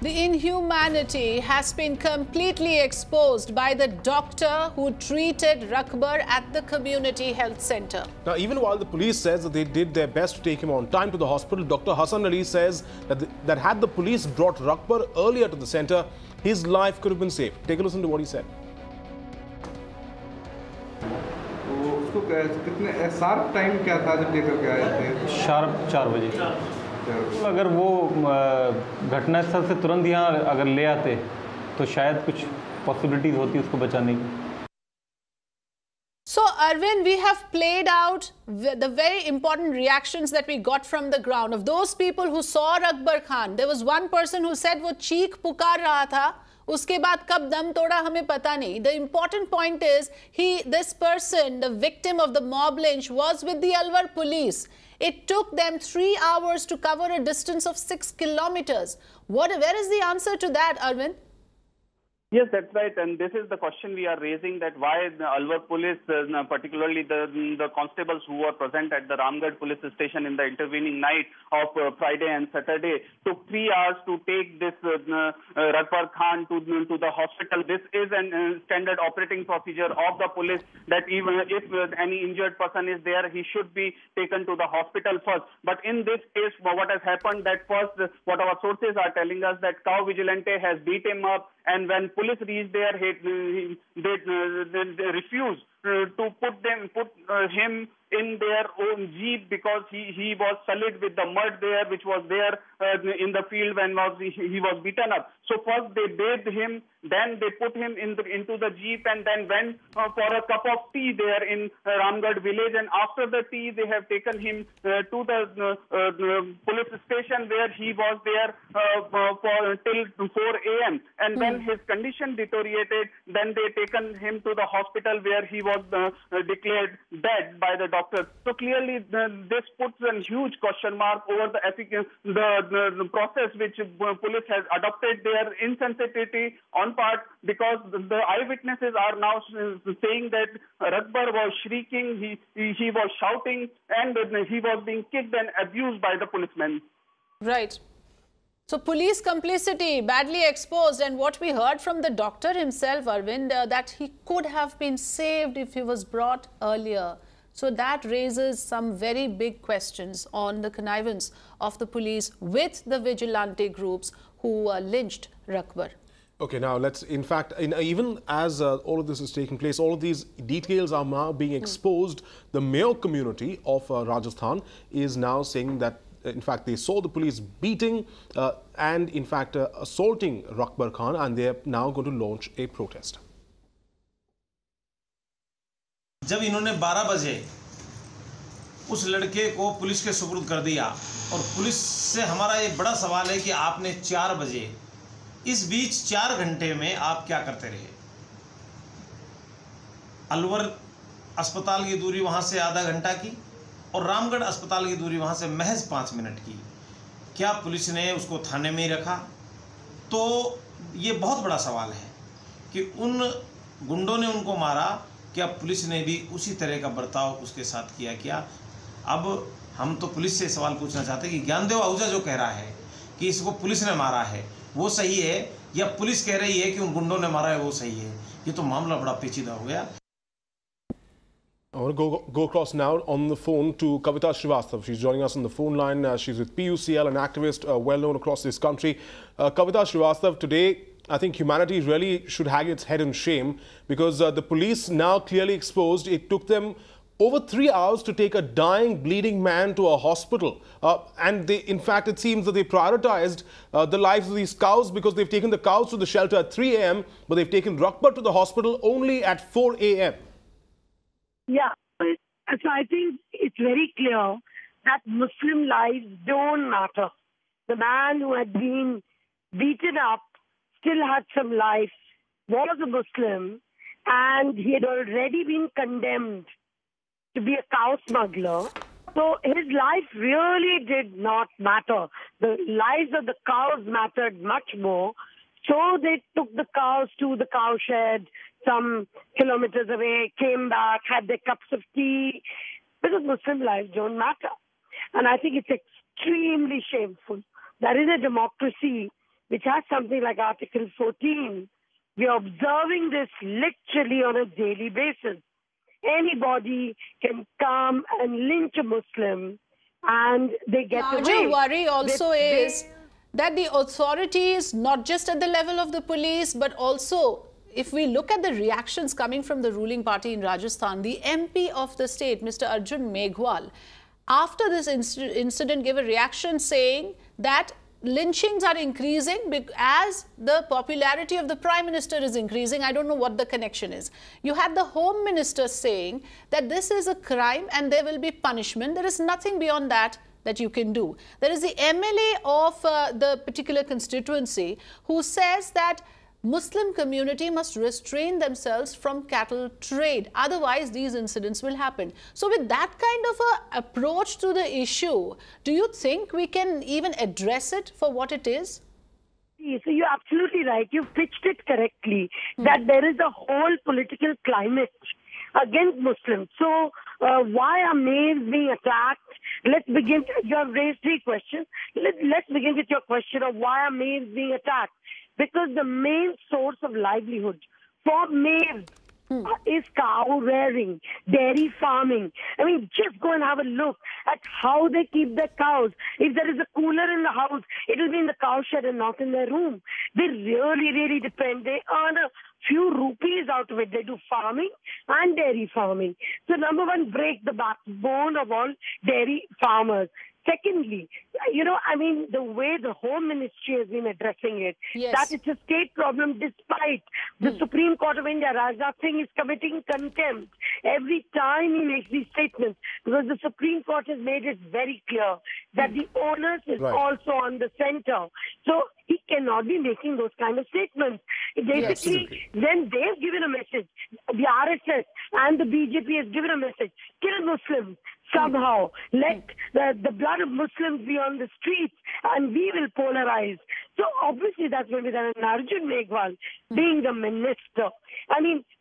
The inhumanity has been completely exposed by the doctor who treated Rakbar at the community health center. Now, even while the police says that they did their best to take him on time to the hospital, Dr. Hassan Ali says that had the police brought Rakbar earlier to the center, his life could have been saved. Take a listen to what he said. Sharp time क्या था जब लेकर के आए थे? Sharp 4 बजे। अगर वो घटनास्थल से तुरंत यहाँ अगर ले आते तो शायद कुछ पॉसिबिलिटीज होती उसको बचाने की। So, Arvind, we have played out the very important reactions that we got from the ground of those people who saw Rakbar Khan. There was one person who said वो चीख पुकार रहा था, उसके बाद कब दम तोड़ा हमें पता नहीं. The important point is this person, the victim of the mob lynch, was with the Alwar police. It took them 3 hours to cover a distance of 6 kilometers. Where is the answer to that, Arvind? Yes, that's right. And this is the question we are raising, that why the Alwar police, particularly the constables who were present at the Ramgarh police station in the intervening night of Friday and Saturday, took 3 hours to take this Rakbar Khan to the hospital. This is a standard operating procedure of the police, that even if any injured person is there, he should be taken to the hospital first. But in this case, what has happened, that first, what our sources are telling us, that Cow Vigilante has beat him up, and when police reached there, they refused to put him in their own jeep, because he was sullied with the mud there, which was there in the field when he was beaten up. So first they bathed him, then they put him into the jeep, and then went for a cup of tea there in Ramgarh village. And after the tea, they have taken him to the police station, where he was there till 4 a.m. And when his condition deteriorated, then they taken him to the hospital, where he was declared dead by the doctor. So clearly, this puts a huge question mark over the efficacy, the process which police has adopted, their insensitivity on part, because the eyewitnesses are now saying that Rakbar was shrieking, he was shouting, and he was being kicked and abused by the policemen. Right. So, police complicity badly exposed, and what we heard from the doctor himself, Arvind, that he could have been saved if he was brought earlier. So that raises some very big questions on the connivance of the police with the vigilante groups who lynched Rakbar. Okay, now let's, in fact, even as all of this is taking place, all of these details are now being exposed. The Mayo community of Rajasthan is now saying that, in fact, they saw the police beating and, in fact, assaulting Rakbar Khan, and they are now going to launch a protest. जब इन्होंने 12 बजे उस लड़के को police के सुपुर्द कर दिया, और पुलिस से हमारा ये बड़ा सवाल है कि आपने 4 बजे, इस बीच 4 घंटे में आप क्या करते रहे? अलवर अस्पताल की दूरी वहाँ से आधा घंटा की, और रामगढ़ अस्पताल की दूरी वहाँ से महज 5 मिनट की। क्या पुलिस ने उसको थाने में ही रखा? तो ये बहुत बड़ा सवाल है कि उन गुंडों ने उनको मारा, क्या पुलिस ने भी उसी तरह का बर्ताव उसके साथ किया क्या? अब हम तो पुलिस से सवाल पूछना चाहते हैं कि ज्ञानदेव आहूजा जो कह रहा है कि इसको पुलिस ने मारा है, वो सही है, या पुलिस कह रही है कि उन गुंडों ने मारा है, वो सही है? ये तो मामला बड़ा पेचीदा हो गया। I want to go across now on the phone to Kavita Srivastava. She's joining us on the phone line. She's with PUCL, an activist well known across this country. Kavita Srivastava, today I think humanity really should hang its head in shame, because the police now clearly exposed it took them over 3 hours to take a dying, bleeding man to a hospital. And they, in fact, it seems that they prioritized the lives of these cows, because they've taken the cows to the shelter at 3 a.m., but they've taken Rakbar to the hospital only at 4 a.m. Yeah, so I think it's very clear that Muslim lives don't matter. The man who had been beaten up still had some life, was a Muslim, and he had already been condemned to be a cow smuggler. So his life really did not matter. The lives of the cows mattered much more. So they took the cows to the cow shed some kilometers away, came back, had their cups of tea, because Muslim lives don't matter. And I think it's extremely shameful. There is a democracy which has something like Article 14, we are observing this literally on a daily basis. Anybody can come and lynch a Muslim and they get away. Larger worry also is that the authorities, not just at the level of the police, but also if we look at the reactions coming from the ruling party in Rajasthan, the MP of the state, Mr. Arjun Meghwal, after this incident gave a reaction saying that lynchings are increasing as the popularity of the Prime Minister is increasing. I don't know what the connection is. You had the Home Minister saying that this is a crime and there will be punishment. There is nothing beyond that you can do. There is the MLA of the particular constituency who says that Muslim community must restrain themselves from cattle trade. Otherwise, these incidents will happen. So with that kind of a approach to the issue, do you think we can even address it for what it is? So you're absolutely right. You've pitched it correctly, that there is a whole political climate against Muslims. So why are males being attacked? Let's begin. You have raised 3 questions. Let's begin with your question of why are males being attacked? Because the main source of livelihood for males is cow rearing, dairy farming. I mean, just go and have a look at how they keep their cows. If there is a cooler in the house, it will be in the cow shed and not in their room. They really depend. They earn a few rupees out of it. They do farming and dairy farming. So number one, break the backbone of all dairy farmers. Secondly, the way the Home Ministry has been addressing it, that it's a state problem despite the Supreme Court of India, Rajnath Singh is committing contempt every time he makes these statements, because the Supreme Court has made it very clear that the onus is also on the center. So he cannot be making those kind of statements. Basically, then they've given a message. The RSS and the BJP has given a message. Kill Muslims. Somehow, let the blood of Muslims be on the streets and we will polarize. So obviously that's going to be done. And Arjun Meghwal, being the minister,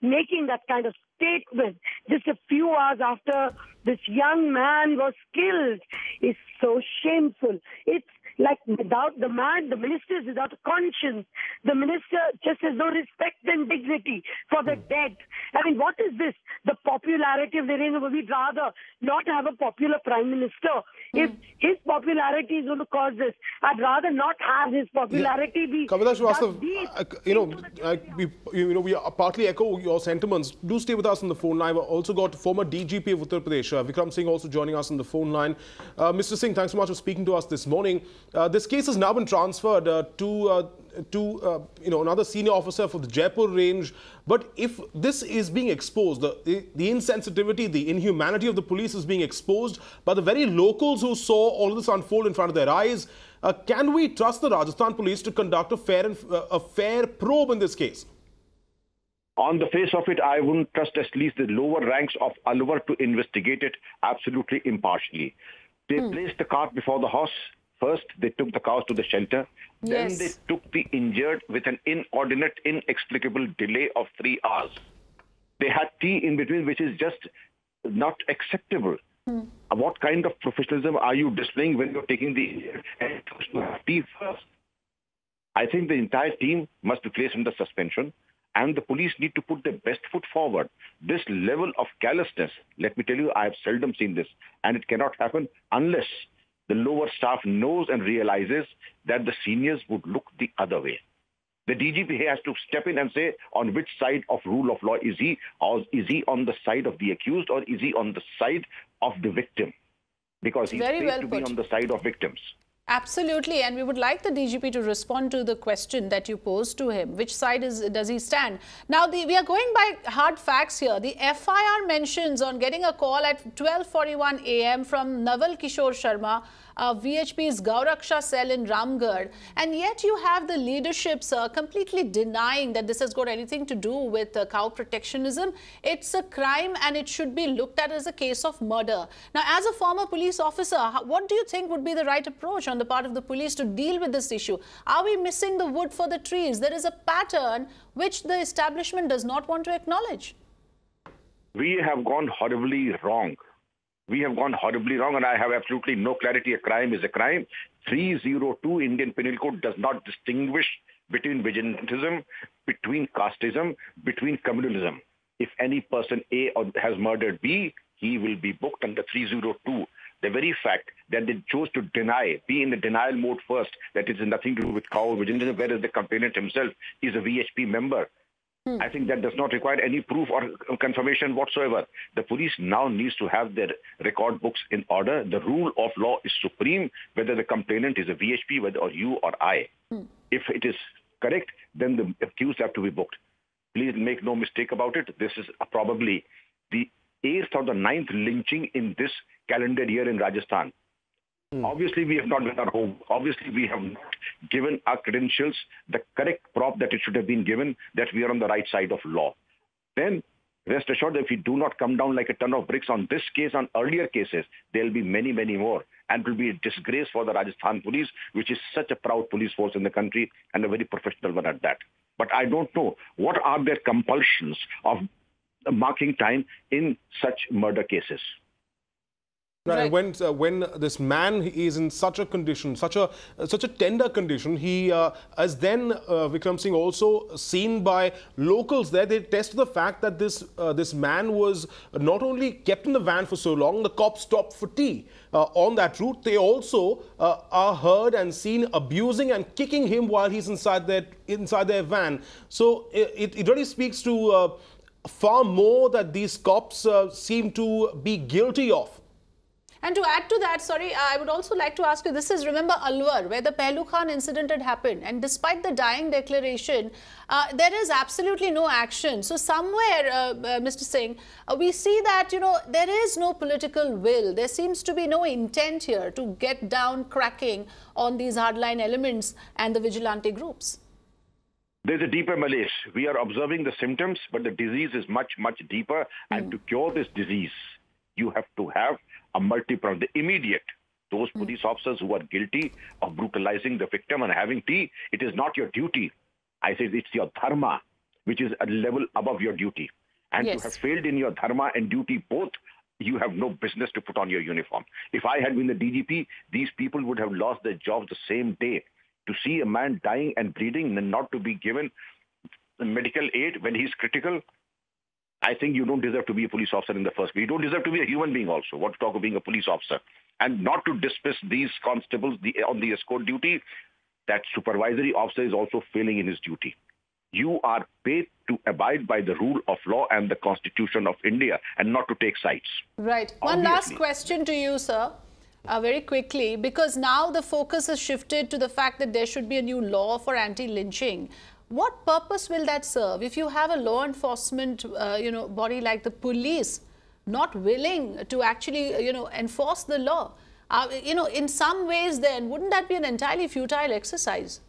making that kind of statement just a few hours after this young man was killed is so shameful. It's like without the minister is without a conscience. The minister just has no respect and dignity for the dead. What is this? The popularity of Narendra Modi. We'd rather not have a popular prime minister. If his popularity is going to cause this, I'd rather not have his popularity be. Kavita Srivastava, we partly echo your sentiments. Do stay with us on the phone line. We've also got former DGP of Uttar Pradesh, Vikram Singh, also joining us on the phone line. Mr. Singh, thanks so much for speaking to us this morning. This case has now been transferred to another senior officer for the Jaipur range. But if this is being exposed, the insensitivity, the inhumanity of the police is being exposed by the very locals who saw all of this unfold in front of their eyes, can we trust the Rajasthan police to conduct a fair probe in this case? On the face of it, I wouldn't trust at least the lower ranks of Alwar to investigate it absolutely impartially. They placed the cart before the horse. First, they took the cows to the shelter. Then they took the injured with an inordinate, inexplicable delay of 3 hours. They had tea in between, which is just not acceptable. What kind of professionalism are you displaying when you're taking the injured and to have tea first? I think the entire team must be placed under suspension, and the police need to put their best foot forward. This level of callousness, let me tell you, I have seldom seen this, and it cannot happen unless the lower staff knows and realizes that the seniors would look the other way. The DGP has to step in and say on which side of rule of law is he, or is he on the side of the accused, or is he on the side of the victim? Because he's paid to be on the side of victims. Absolutely, and we would like the DGP to respond to the question that you posed to him. Which side does he stand? Now, we are going by hard facts here. The FIR mentions on getting a call at 12:41 a.m. from Naval Kishore Sharma, VHP's Gauraksha cell in Ramgarh, and yet you have the leadership, sir, completely denying that this has got anything to do with cow protectionism. It's a crime and it should be looked at as a case of murder. Now, as a former police officer, what do you think would be the right approach on the part of the police to deal with this issue? Are we missing the wood for the trees? There is a pattern which the establishment does not want to acknowledge. We have gone horribly wrong. We have gone horribly wrong, and I have absolutely no clarity. A crime is a crime. 302 Indian Penal Code does not distinguish between vigilantism, between casteism, between communalism. If any person A has murdered B, he will be booked under 302. The very fact that they chose to deny, be in the denial mode first, that it has nothing to do with cow vigilantism, whereas the complainant himself is a VHP member. I think that does not require any proof or confirmation whatsoever. The police now needs to have their record books in order. The rule of law is supreme, whether the complainant is a VHP, whether or you or I. If it is correct, then the accused have to be booked. Please make no mistake about it. This is probably the 8th or the 9th lynching in this calendar year in Rajasthan. Obviously, we have not done our home. Obviously, we have not given our credentials the correct prop that it should have been given, that we are on the right side of law. Then, rest assured that if we do not come down like a ton of bricks on this case, on earlier cases, there will be many, many more. And it will be a disgrace for the Rajasthan police, which is such a proud police force in the country and a very professional one at that. But I don't know, what are their compulsions of marking time in such murder cases? Right. When this man is in such a condition, such a tender condition, he as then Vikram Singh also seen by locals there. They test the fact that this man was not only kept in the van for so long, the cops stopped for tea on that route. They also are heard and seen abusing and kicking him while he's inside their van. So it really speaks to far more that these cops seem to be guilty of. And to add to that, sorry, I would also like to ask you, this is, remember Alwar, where the Pehlu Khan incident had happened, and despite the dying declaration, there is absolutely no action. So somewhere, Mr. Singh, we see that, there is no political will. There seems to be no intent here to get down cracking on these hardline elements and the vigilante groups. There's a deeper malaise. We are observing the symptoms, but the disease is much, much deeper. And to cure this disease, you have to have a multi-pronged, immediate. Those police officers who are guilty of brutalizing the victim and having tea, it is not your duty. I say it's your dharma, which is a level above your duty. And to have failed in your dharma and duty both, you have no business to put on your uniform. If I had been the DGP, these people would have lost their jobs the same day. To see a man dying and bleeding and not to be given medical aid when he's critical, I think you don't deserve to be a police officer in the first place. You don't deserve to be a human being also. What to talk of being a police officer? And not to dismiss these constables on the escort duty, that supervisory officer is also failing in his duty. You are paid to abide by the rule of law and the Constitution of India and not to take sides. Right. One last question to you, sir. Very quickly, because now the focus has shifted to the fact that there should be a new law for anti-lynching. What purpose will that serve if you have a law enforcement body like the police not willing to actually enforce the law? In some ways then, wouldn't that be an entirely futile exercise?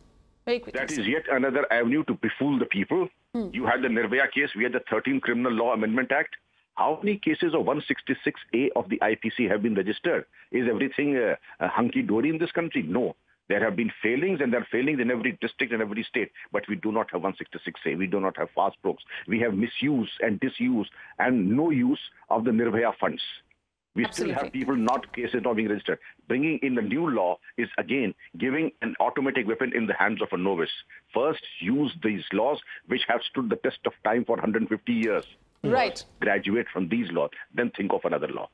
Very quickly. That is yet another avenue to befool the people. You had the Nirbhaya case, we had the 13th Criminal Law Amendment Act. How many cases of 166A of the IPC have been registered? Is everything hunky-dory in this country? No. There have been failings, and there are failings in every district and every state. But we do not have 166A. We do not have fast strokes. We have misuse and disuse and no use of the Nirbhaya funds. We still have people cases not being registered. Bringing in the new law is, again, giving an automatic weapon in the hands of a novice. First, use these laws, which have stood the test of time for 150 years. Right. First, graduate from these laws, then think of another law.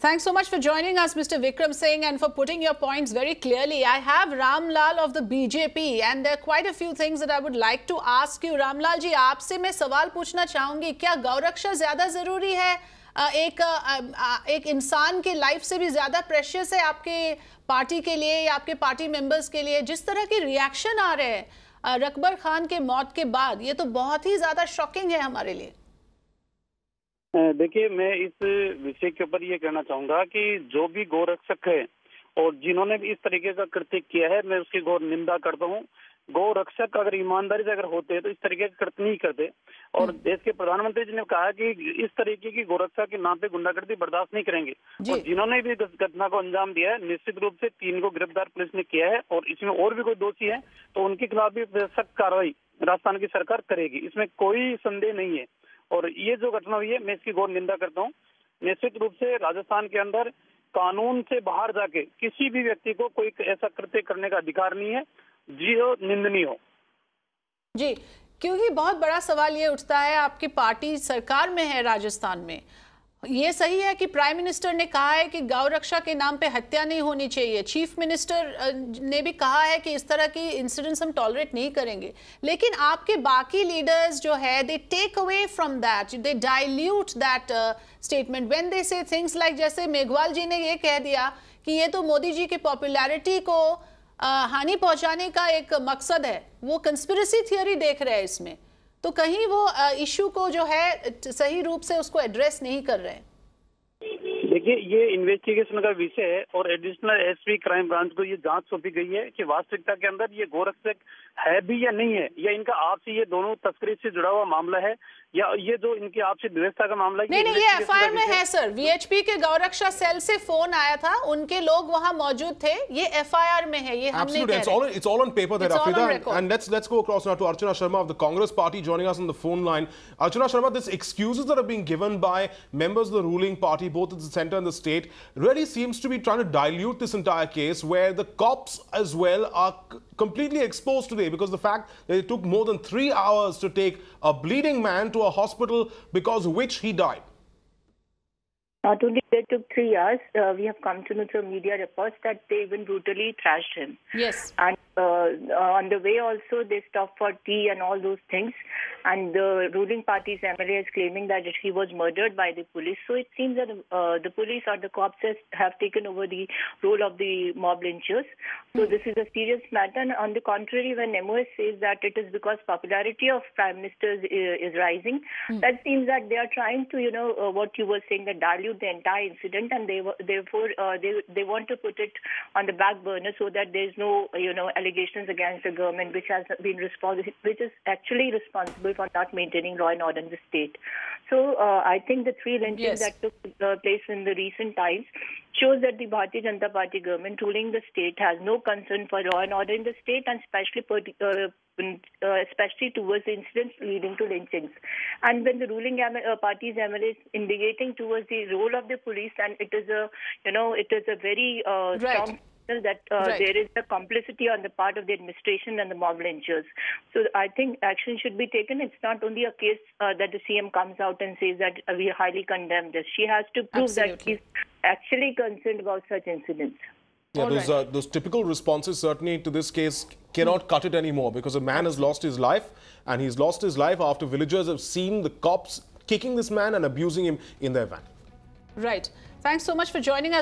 Thanks so much for joining us, Mr. Vikram Singh, and for putting your points very clearly. I have Ram Lal of the BJP, and there are quite a few things that I would like to ask you. Ram Lal ji, आपसे मैं सवाल पूछना चाहूंगी, क्या गौरक्षा ज्यादा जरूरी है? एक इंसान के लाइफ से भी ज्यादा प्रेशियस है आपके पार्टी के लिए या आपके पार्टी मेंबर्स के लिए? जिस तरह के रिएक्शन आ रहे हैं रकबर खान के मौत के बाद, ये तो बहुत ही ज्यादा शॉकिंग है हमारे लिए। देखिए, मैं इस विषय के ऊपर ये कहना चाहूंगा कि जो भी गौरक्षक है और जिन्होंने भी इस तरीके का कृत्य किया है, मैं उसकी घोर निंदा करता हूं। गौरक्षक अगर ईमानदारी से अगर होते तो इस तरीके का कृत्य नहीं करते। और देश के प्रधानमंत्री जी ने कहा कि इस तरीके की गौरक्षा के नाम पे गुंडागर्दी बर्दाश्त नहीं करेंगे। और जिन्होंने भी इस घटना को अंजाम दिया है, निश्चित रूप से 3 को गिरफ्तार पुलिस ने किया है, और इसमें और भी कोई दोषी है तो उनके खिलाफ भी सख्त कार्रवाई राजस्थान की सरकार करेगी, इसमें कोई संदेह नहीं है। और ये जो घटना हुई है, मैं इसकी घोर निंदा करता हूँ। निश्चित रूप से राजस्थान के अंदर कानून से बाहर जाके किसी भी व्यक्ति को कोई ऐसा कृत्य करने का अधिकार नहीं है, जी हो निंदनीय हो। जी, क्योंकि बहुत बड़ा सवाल ये उठता है, आपकी पार्टी सरकार में है राजस्थान में, ये सही है कि प्राइम मिनिस्टर ने कहा है कि गौ रक्षा के नाम पे हत्या नहीं होनी चाहिए, चीफ मिनिस्टर ने भी कहा है कि इस तरह की इंसिडेंट्स हम टॉलरेट नहीं करेंगे, लेकिन आपके बाकी लीडर्स जो है they take away from that, they dilute that statement when they say things like, जैसे मेघवाल जी ने ये कह दिया कि ये तो मोदी जी की पॉपुलैरिटी को हानि पहुंचाने का एक मकसद है, वो कंस्पिरेसी थियरी देख रहे हैं इसमें, तो कहीं वो इशू को जो है सही रूप से उसको एड्रेस नहीं कर रहे हैं। देखिए, ये इन्वेस्टिगेशन का विषय है और एडिशनल एसपी क्राइम ब्रांच को ये जांच सौंपी गई है कि वास्तविकता के अंदर ये गोरक्षक है भी या नहीं है, या इनका आपसी ये दोनों तस्करी से जुड़ा हुआ मामला है, या ये जो इनकी आपसी व्यवस्था का मामला है। नहीं, ये एफआईआर में है सर, वीएचपी के गौरक्षा सेल से फोन आया था, उनके लोग वहां मौजूद थे, ये एफआईआर में है, ये हमने it's all on paper there, Afrida. And let's go across now to Archana Sharma of the Congress Party joining us on the phone line. Archana Sharma, these excuses that are being given by members of the ruling party, both at the centre and the state, really seems to be trying to dilute this entire case, where the cops as well are completely exposed today, because the fact that it took more than 3 hours to take a bleeding man to a hospital because of which he died. Not only they took 3 hours, we have come to know through media reports that they even brutally trashed him. Yes. And on the way also they stopped for tea and all those things. And the ruling party's MLA is claiming that he was murdered by the police. So it seems that the police or the cops have taken over the role of the mob lynchers. So this is a serious matter. And on the contrary, when MOS says that it is because popularity of Prime Minister is rising, that seems that they are trying to, what you were saying, that dilute the entire incident, and therefore they want to put it on the back burner so that there is no, allegations against the government, which has been which is actually responsible for not maintaining law and order in the state. So I think the 3 lynchings that took place in the recent times shows that the Bharatiya Janata Party government ruling the state has no concern for law and order in the state, and especially towards the incidents leading to lynchings. And when the ruling party's MLA is indicating towards the role of the police, and it is a very strong that there is a complicity on the part of the administration and the mob lynchers. So I think action should be taken. It's not only a case that the CM comes out and says that we highly condemn this. She has to prove that she's actually concerned about such incidents. Yeah, those typical responses certainly to this case cannot cut it anymore, because a man has lost his life, and he's lost his life after villagers have seen the cops kicking this man and abusing him in their van. Right. Thanks so much for joining us.